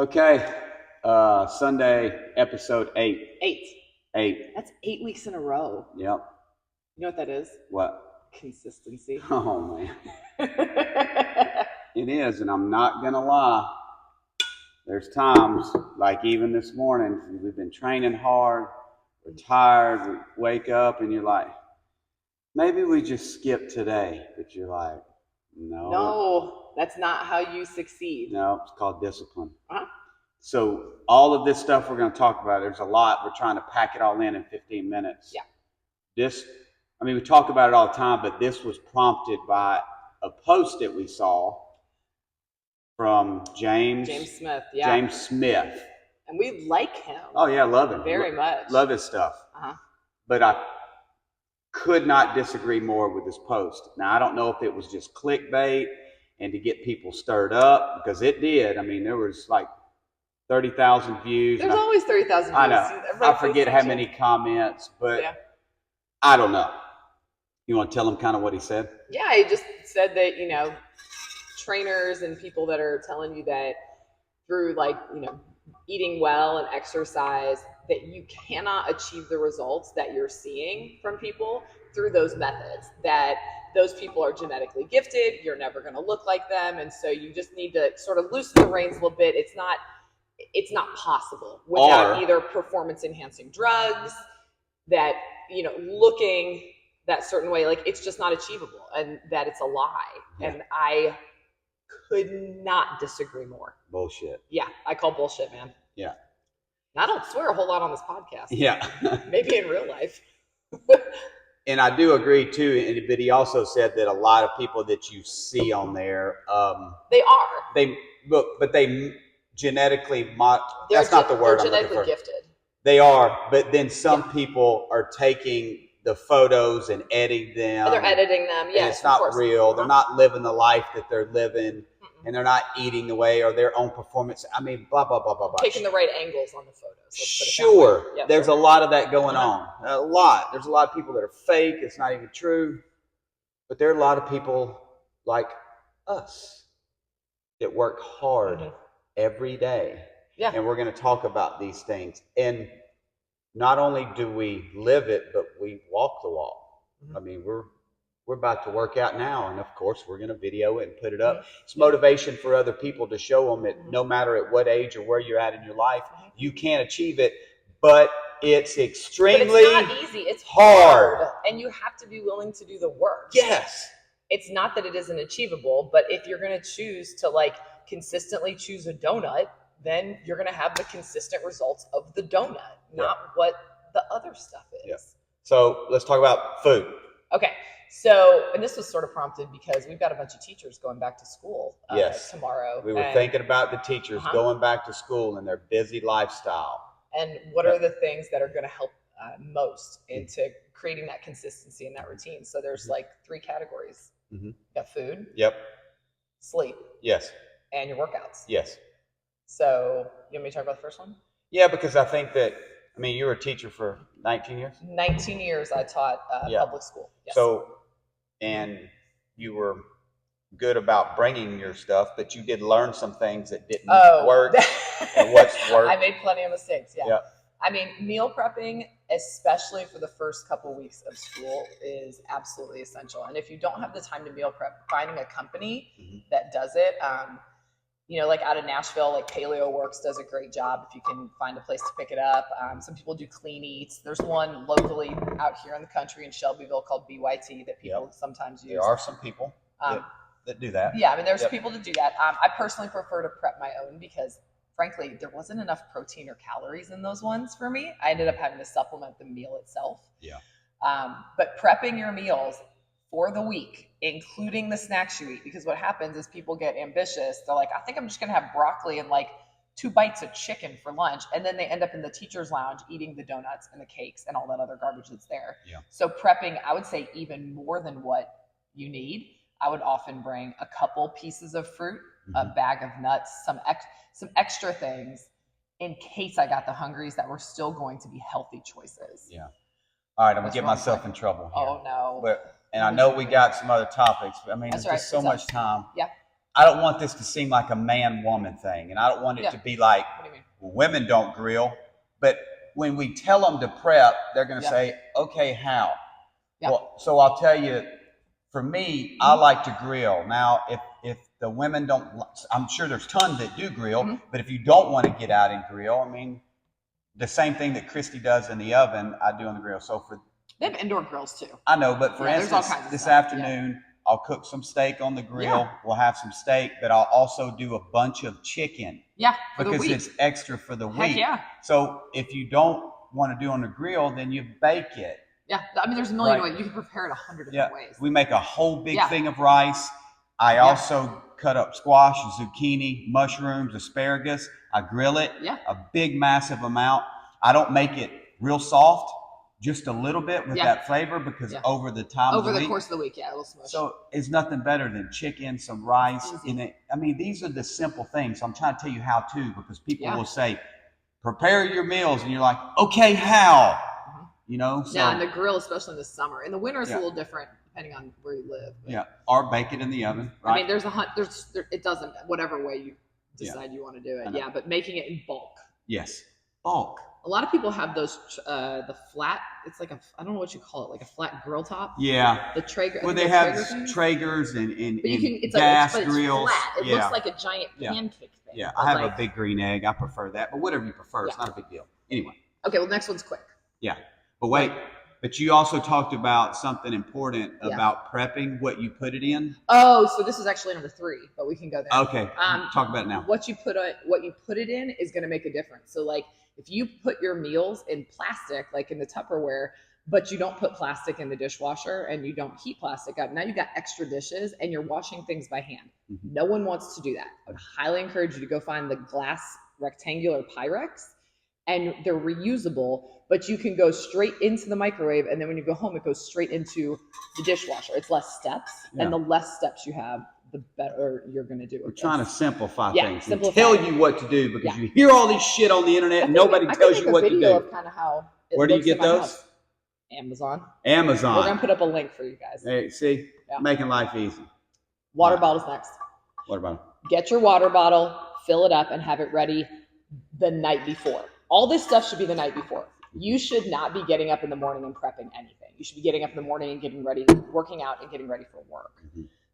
Okay, Sunday episode 8. Eight. 8. That's 8 weeks in a row. Yep. You know what that is? What? Consistency. Oh man, it is, and I'm not gonna lie. There's times, like even this morning, we've been training hard. We're tired. We wake up, and you're like, maybe we just skip today. But you're like, no. No, that's not how you succeed. No, it's called discipline. Uh-huh. So all of this stuff we're going to talk about, there's a lot. We're trying to pack it all in 15 minutes. Yeah. We talk about it all the time, but this was prompted by a post that we saw from James Smith. Yeah. James Smith. And we like him. Oh yeah, love him. Very much. Love his stuff. Uh-huh. But I could not disagree more with his post. Now, I don't know if it was just clickbait and to get people stirred up, because it did. I mean, there was like 30,000 views. There's always 30,000 views. I know. I forget how many comments, but yeah. I don't know. You want to tell him kind of what he said? Yeah, he just said that, trainers and people that are telling you that through eating well and exercise, that you cannot achieve the results that you're seeing from people through those methods, that those people are genetically gifted, you're never going to look like them, and so you just need to sort of loosen the reins a little bit. It's not possible without either performance enhancing drugs, that looking that certain way, like it's just not achievable, and that it's a lie. Yeah. And I could not disagree more. Bullshit. Yeah, I call bullshit, man. Yeah. And I don't swear a whole lot on this podcast. Yeah. Maybe in real life. And I do agree too, but he also said that a lot of people that you see on there, they genetically that's not the word. They're genetically gifted. They are, but then some people are taking the photos and editing them. And they're editing them, yes. And it's not real. They're not living the life that they're living. And they're not eating the way, or their own performance. I mean, blah, blah, blah, blah, blah. Taking the right angles on the photos. Sure. Yeah, there's a lot of that going on. A lot. There's a lot of people that are fake. It's not even true. But there are a lot of people like us that work hard every day. Yeah. And we're going to talk about these things. And not only do we live it, but we walk the walk. I mean, we're about to work out now, and of course we're going to video it and put it up. It's motivation for other people to show them that no matter at what age or where you're at in your life, you can achieve it, but it's extremely not easy. It's hard, and you have to be willing to do the work. Yes. It's not that it isn't achievable, but if you're going to choose to consistently choose a donut, then you're going to have the consistent results of the donut, not what the other stuff is. Yeah. So let's talk about food. Okay. So, and this was sort of prompted because we've got a bunch of teachers going back to school tomorrow. We were thinking about the teachers going back to school and their busy lifestyle. And what are the things that are going to help most into creating that consistency in that routine? So there's 3 categories. You got food. Yep. Sleep. Yes. And your workouts. Yes. So you want me to talk about the first one? Yeah, because I think that, you were a teacher for 19 years? 19 years I taught public school. Yes. So, and you were good about bringing your stuff, but you did learn some things that didn't work and what's worked. I made plenty of mistakes, yeah. Meal prepping, especially for the first couple weeks of school, is absolutely essential. And if you don't have the time to meal prep, finding a company that does it, out of Nashville, Paleo Works does a great job if you can find a place to pick it up. Some people do Clean Eats. There's one locally out here in the country in Shelbyville called BYT that people sometimes use. There are some people that do that. Yeah, there's people that do that. I personally prefer to prep my own because, frankly, there wasn't enough protein or calories in those ones for me. I ended up having to supplement the meal itself. Yeah. But prepping your meals for the week, including the snacks you eat, because what happens is people get ambitious. They're like, I think I'm just going to have broccoli and 2 bites of chicken for lunch. And then they end up in the teacher's lounge eating the donuts and the cakes and all that other garbage that's there. Yeah. So prepping, I would say even more than what you need. I would often bring a couple pieces of fruit, a bag of nuts, some extra things in case I got the hungries that were still going to be healthy choices. Yeah. All right, I'm going to get myself in trouble here. Oh, no. And I know we got some other topics, but it's just so much time. Yeah. I don't want this to seem like a man-woman thing, and I don't want it to be like, what do you mean? well, women don't grill. But when we tell them to prep, they're going to say, okay, how? Well, so I'll tell you, for me, I like to grill. Now, if the women don't, I'm sure there's tons that do grill, but if you don't want to get out and grill, I mean, the same thing that Christy does in the oven, I do on the grill. So they have indoor grills too. I know, but for instance, this afternoon, I'll cook some steak on the grill. We'll have some steak, but I'll also do a bunch of chicken. Yeah, because it's extra for the week. Yeah. So if you don't want to do on the grill, then you bake it. Yeah, I mean, there's a million ways. You can prepare it 100 different ways. We make a whole big thing of rice. I also cut up squash, zucchini, mushrooms, asparagus. I grill it, a big, massive amount. I don't make it real soft, just a little bit with that flavor because over the time over the course of the week, it'll smush. So it's nothing better than chicken, some rice in it. I mean, these are the simple things. I'm trying to tell you how to, because people will say, prepare your meals, and you're like, okay, how? You know? So, and the grill, especially in the summer. In the winter, it's a little different depending on where you live. Or bake it in the oven. Right? I mean, it doesn't, whatever way you decide you want to do it. But making it in bulk. Yes, bulk. A lot of people have those, the flat, it's like I don't know what you call it, like a flat grill top. Yeah. The Traeger. Well, they have Traegers and it's gas like, grills. It's flat. It looks like a giant pancake thing. Yeah, I have a big green egg. I prefer that, but whatever you prefer, it's not a big deal. Anyway. Okay, well, next one's quick. Yeah. But wait, but you also talked about something important about prepping, what you put it in. Oh, so this is actually number 3, but we can go there. Okay, talk about it now. What you put it in is going to make a difference. So like if you put your meals in plastic, like in the Tupperware, but you don't put plastic in the dishwasher and you don't heat plastic up, now you've got extra dishes and you're washing things by hand. No one wants to do that. I would highly encourage you to go find the glass rectangular Pyrex, and they're reusable, but you can go straight into the microwave, and then when you go home, it goes straight into the dishwasher. It's less steps, and the less steps you have, the better you're going to do it. We're trying to simplify things and simplify tell you what to do, because you hear all this shit on the internet and nobody tells you what to do. Of kind of how where do you get those? Amazon. We're going to put up a link for you guys. Hey, see? Making life easy. Water bottle's next. Water bottle. Get your water bottle, fill it up, and have it ready the night before. All this stuff should be the night before. You should not be getting up in the morning and prepping anything. You should be getting up in the morning and getting ready, working out and getting ready for work.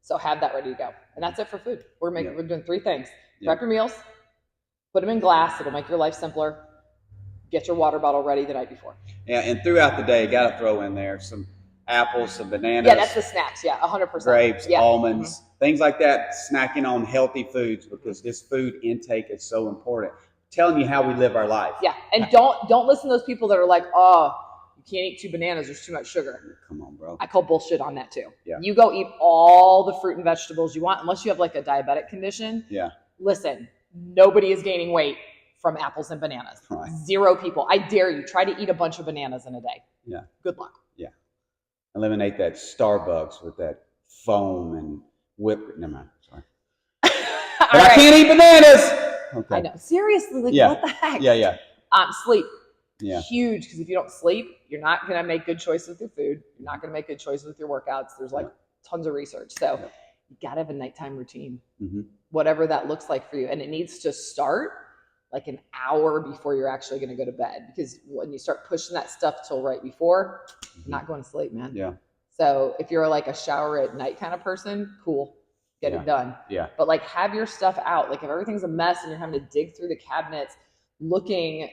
So have that ready to go. And that's it for food. We're doing 3 things. Prep your meals, put them in glass. It'll make your life simpler. Get your water bottle ready the night before. Yeah, and throughout the day, you got to throw in there some apples, some bananas. Yeah, that's the snacks. Yeah, 100%. Grapes, almonds, things like that. Snacking on healthy foods, because this food intake is so important. Telling you how we live our life. Yeah, and don't listen to those people that are like, oh, you can't eat 2 bananas, there's too much sugar. Come on, bro. I call bullshit on that too. Yeah. You go eat all the fruit and vegetables you want, unless you have like a diabetic condition. Yeah. Listen, nobody is gaining weight from apples and bananas. Right. 0 people. I dare you, try to eat a bunch of bananas in a day. Yeah. Good luck. Yeah. Eliminate that Starbucks with that foam and whipped. Never mind. Sorry. But I can't eat bananas. Okay. I know. Seriously, like what the heck? Yeah. Sleep. Yeah. Huge, because if you don't sleep, you're not going to make good choices with your food. You're not going to make good choices with your workouts. There's like tons of research. So you got to have a nighttime routine, whatever that looks like for you. And it needs to start like an hour before you're actually going to go to bed, because when you start pushing that stuff till right before, you're not going to sleep, man. Yeah. So if you're like a shower at night kind of person, cool. Get it done. Yeah. But like have your stuff out. Like if everything's a mess and you're having to dig through the cabinets looking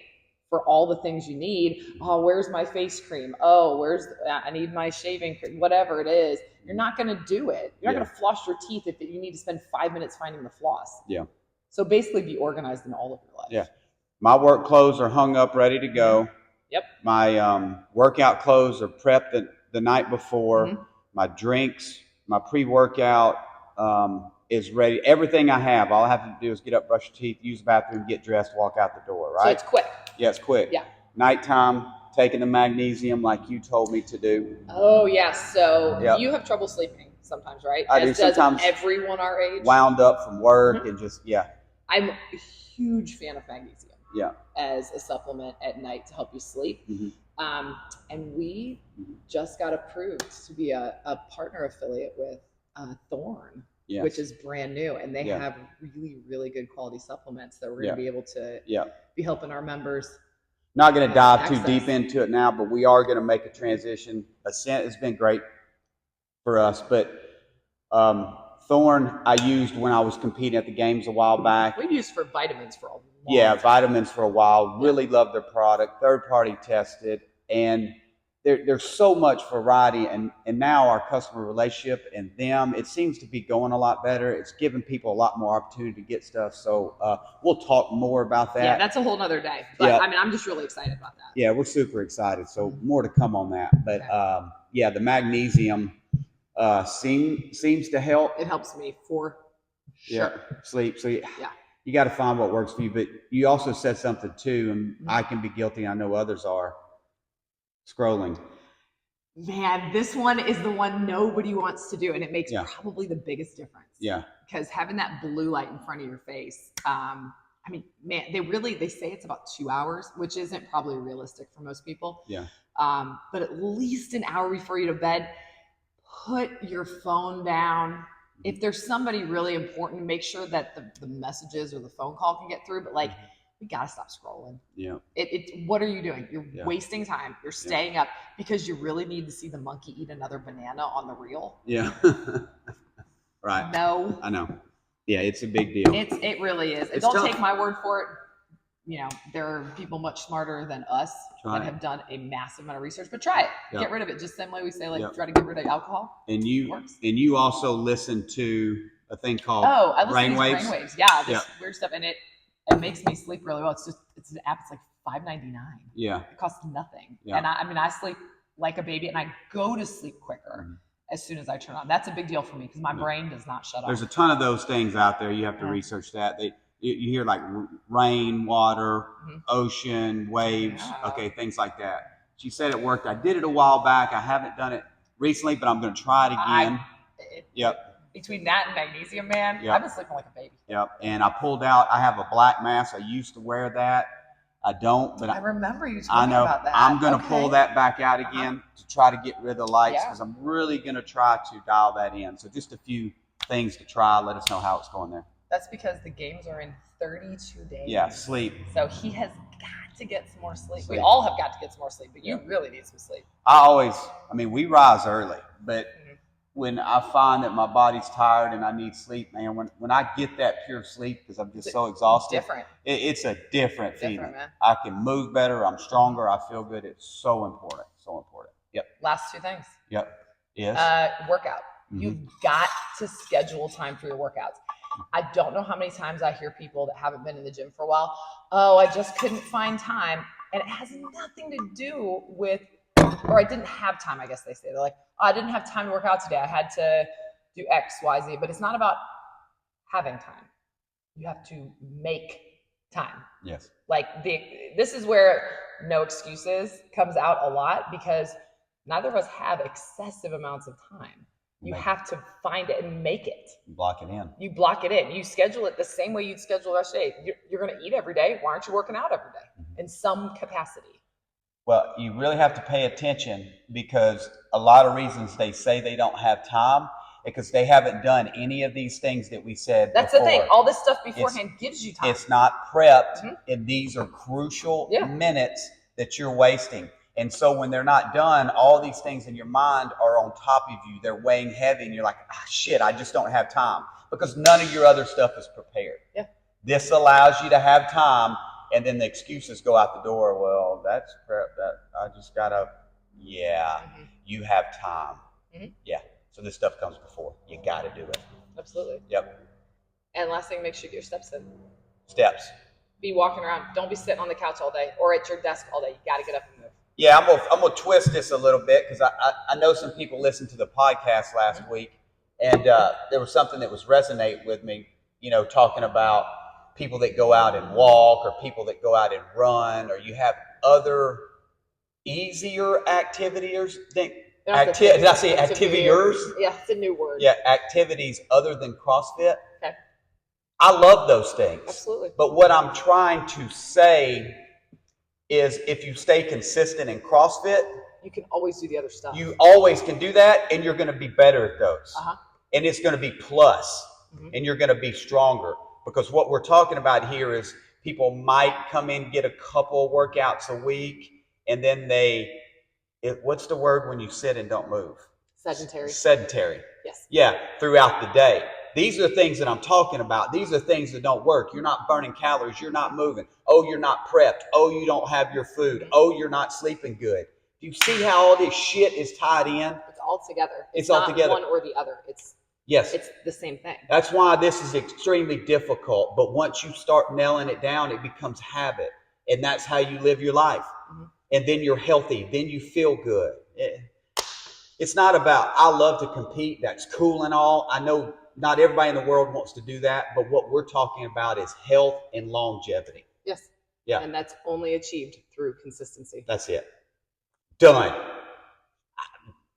for all the things you need. Oh, where's my face cream? Oh, I need my shaving cream, whatever it is. You're not going to do it. You're not going to floss your teeth if you need to spend 5 minutes finding the floss. Yeah. So basically be organized in all of your life. Yeah. My work clothes are hung up, ready to go. Yep. My workout clothes are prepped the night before. My drinks, my pre-workout, is ready. Everything I have, all I have to do is get up, brush your teeth, use the bathroom, get dressed, walk out the door, right? So it's quick. Yeah, it's quick. Yeah. Nighttime, taking the magnesium like you told me to do. Oh, yes. So you have trouble sleeping sometimes, right? I do sometimes. Does everyone our age. Wound up from work and just, I'm a huge fan of magnesium. Yeah. As a supplement at night to help you sleep. And we just got approved to be a partner affiliate with Thorne. Yes. which is brand new, and they Yeah. have really, really good quality supplements that we're going Yeah. to be able to Yeah. be helping our members. Not going to dive too access. deep into it now, but we are going to make a transition. Ascent has been great for us, but Thorne I used when I was competing at the games a while back. We've used for vitamins for a long Yeah, time. vitamins for a while. Really love their product. Third party tested, and there's so much variety. And now our customer relationship and them, it seems to be going a lot better. It's giving people a lot more opportunity to get stuff. So we'll talk more about that. Yeah, that's a whole nother day. But Yeah. I mean, I'm just really excited about that. Yeah, we're super excited. So more to come on that. But Okay. yeah, the magnesium seems to help. It helps me for sure. Yeah, sleep. So Yeah. you got to find what works for you. But you also said something too, and I can be guilty. I know others are. Scrolling. Man, this one is the one nobody wants to do, and it makes probably the biggest difference. Yeah. Because having that blue light in front of your face, I mean, man, they say it's about 2 hours, which isn't probably realistic for most people. Yeah. But at least an hour before you go to bed, put your phone down. If there's somebody really important, make sure that the messages or the phone call can get through. But like, we gotta stop scrolling. Yeah. What are you doing? You're wasting time. You're staying up because you really need to see the monkey eat another banana on the reel. Yeah. Right. No. I know. Yeah, it's a big deal. It really is. It's Don't tough. take my word for it. You know, there are people much smarter than us that have done a massive amount of research, but try it. Yep. Get rid of it. Just the same way we say, like, Yep. try to get rid of alcohol. And you works. and you also listen to a thing called I listen Brainwaves. to these brainwaves. Yeah, this weird stuff, and it makes me sleep really well. It's an app. It's like $5.99. Yeah. It costs nothing, Yeah. and I sleep like a baby, and I go to sleep quicker as soon as I turn on. That's a big deal for me because my brain does not shut off. There's a ton of those things out there. You have to research that. You hear like rain, water, ocean, waves, things like that. She said it worked. I did it a while back. I haven't done it recently, but I'm going to try it again. Between that and magnesium, man, I've been sleeping like a baby. Yep. And I pulled out. I have a black mask. I used to wear that. I don't, but I remember you talking about that. I'm going to pull that back out again to try to get rid of the lights because I'm really going to try to dial that in. So just a few things to try. Let us know how it's going there. That's because the games are in 32 days. Yeah, sleep. So he has got to get some more sleep. We all have got to get some more sleep, but you really need some sleep. We rise early, but when I find that my body's tired and I need sleep, man, when I get that pure sleep because I'm just so exhausted, it's a different feeling. Man. I can move better. I'm stronger. I feel good. It's so important. So important. Yep. Last two things. Yep. Yes. Workout. You've got to schedule time for your workouts. I don't know how many times I hear people that haven't been in the gym for a while. Oh, I just couldn't find time. And it has nothing to do with, or I didn't have time, I guess they say. They're like, oh, I didn't have time to work out today. I had to do X, Y, Z. But it's not about having time. You have to make time. Yes. Like this is where no excuses comes out a lot because neither of us have excessive amounts of time. You have to find it and make it. Block it in. You block it in. You schedule it the same way you'd schedule the rest of the day. You're going to eat every day. Why aren't you working out every day in some capacity? Well, you really have to pay attention because a lot of reasons they say they don't have time because they haven't done any of these things that we said That's before. the thing. All this stuff beforehand gives you time. It's not prepped, and these are crucial minutes that you're wasting. And so when they're not done, all these things in your mind are on top of you. They're weighing heavy, and you're like, shit, I just don't have time because none of your other stuff is prepared. Yeah. This allows you to have time, and then the excuses go out the door. Well, that's prep. That I just gotta. Yeah, you have time. Yeah. So this stuff comes before. You got to do it. Absolutely. Yep. And last thing, make sure you get your steps in. Steps. Be walking around. Don't be sitting on the couch all day or at your desk all day. You got to get up and move. Yeah, I'm gonna twist this a little bit because I know some people listened to the podcast last week, and there was something that was resonating with me. You know, talking about people that go out and walk, or people that go out and run, or you have other easier activities. Did I say activities? Yeah, it's a new word. Yeah, activities other than CrossFit. Okay. I love those things. Absolutely. But what I'm trying to say is if you stay consistent in CrossFit, you can always do the other stuff. You always can do that, and you're going to be better at those. and it's going to be plus, Mhm. and you're going to be stronger. Because what we're talking about here is people might come in, get a couple workouts a week, and then what's the word when you sit and don't move? Sedentary. Sedentary. Yes. Yeah, throughout the day. These are things that I'm talking about. These are things that don't work. You're not burning calories. You're not moving. Oh, you're not prepped. Oh, you don't have your food. Oh, you're not sleeping good. Do you see how all this shit is tied in? It's all together. It's all not together. one or the other. Yes. It's the same thing. That's why this is extremely difficult. But once you start nailing it down, it becomes habit. And that's how you live your life. Mm-hmm. And then you're healthy. Then you feel good. It's not about, I love to compete. That's cool and all. I know not everybody in the world wants to do that. But what we're talking about is health and longevity. Yes. Yeah. And that's only achieved through consistency. That's it. Done.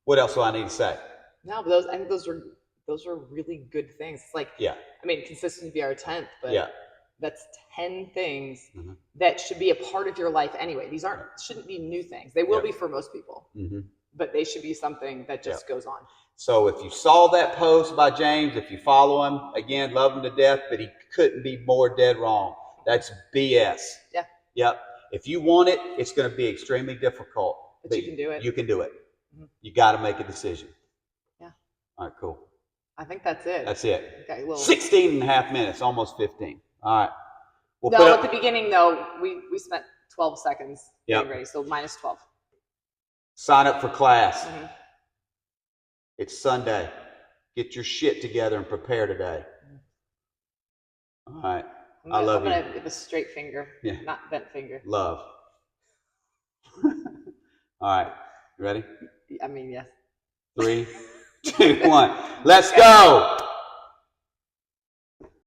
What else do I need to say? No, but I think those are really good things. It's like, Yeah. I mean, consistency would be our 10th, but Yeah. that's 10 things Mm-hmm. that should be a part of your life anyway. These shouldn't be new things. They will Yeah. be for most people, Mm-hmm. but they should be something that just goes on. So if you saw that post by James, if you follow him, again, love him to death, but he couldn't be more dead wrong. That's BS. Yeah. Yep. If you want it, it's going to be extremely difficult. But you can do it. You can do it. Mm-hmm. You got to make a decision. Yeah. All right, cool. I think that's it. That's it. Okay, well, 16 and a half minutes, almost 15. All right. We'll no, put at up, the beginning, though, we spent 12 seconds getting Yep. ready, so minus 12. sign up for class. Mm-hmm. It's Sunday. Get your shit together and prepare today. All right. I love I'm you. gonna give a straight finger, not bent finger. Love. All right. You ready? I mean, yes. 3, 2, 1. Let's go.